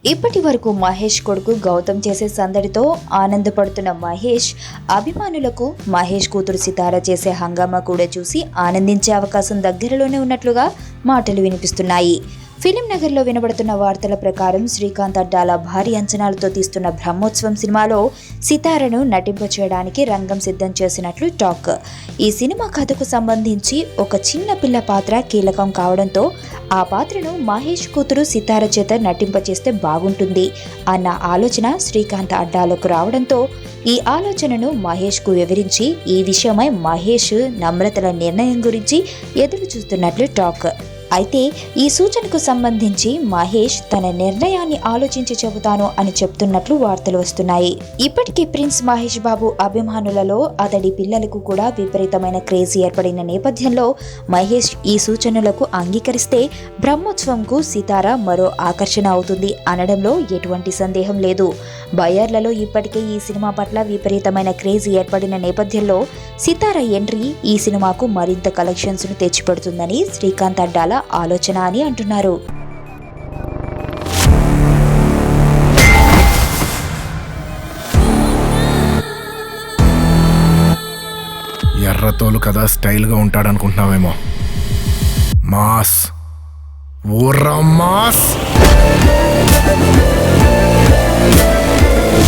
ఇప్పటి వరకు మహేష్ కొడుకు గౌతమ్ చేసే సందడితో ఆనందపడుతున్న మహేష్ అభిమానులకు మహేష్ కూతురు సితార చేసే హంగామా కూడా చూసి ఆనందించే అవకాశం దగ్గరలోనే ఉన్నట్లుగా మాటలు వినిపిస్తున్నాయి. ఫిలిం నగర్లో వినబడుతున్న వార్తల ప్రకారం శ్రీకాంత్ అడ్డాల భారీ అంచనాలతో తీస్తున్న బ్రహ్మోత్సవం సినిమాలో సితారను నటింపచేయడానికి రంగం సిద్ధం చేసినట్లు టాక్. ఈ సినిమా కథకు సంబంధించి ఒక చిన్న పిల్ల పాత్ర కీలకం కావడంతో ఆ పాత్రను మహేష్ కూతురు సితార చేత నటింపచేస్తే బాగుంటుంది అన్న ఆలోచన శ్రీకాంత్ అడ్డాలకు రావడంతో ఈ ఆలోచనను మహేష్కు వివరించి ఈ విషయమై మహేష్ నమ్రతల నిర్ణయం గురించి ఎదురు చూస్తున్నట్లు టాక్. అయితే ఈ సూచనకు సంబంధించి మహేష్ తన నిర్ణయాన్ని ఆలోచించి చెబుతాను అని చెప్తున్నట్లు వార్తలు వస్తున్నాయి. ఇప్పటికే ప్రిన్స్ మహేష్ బాబు అభిమానులలో అతడి పిల్లలకు కూడా విపరీతమైన క్రేజ్ ఏర్పడిన నేపథ్యంలో మహేష్ ఈ సూచనలకు అంగీకరిస్తే బ్రహ్మోత్సవంకు సితార మరో ఆకర్షణ అవుతుంది అనడంలో ఎటువంటి సందేహం లేదు. బయర్లలో ఇప్పటికే ఈ సినిమా పట్ల విపరీతమైన క్రేజ్ ఏర్పడిన నేపథ్యంలో సితార ఎంట్రీ ఈ సినిమాకు మరింత కలెక్షన్స్ ను తెచ్చిపెడుతుందని శ్రీకాంత్ అడ్డాల ఆలోచన అని అంటున్నారు. ఎర్రతోలు కదా స్టైల్గా ఉంటాడనుకుంటున్నావేమో. Mass ఊర్రా mass.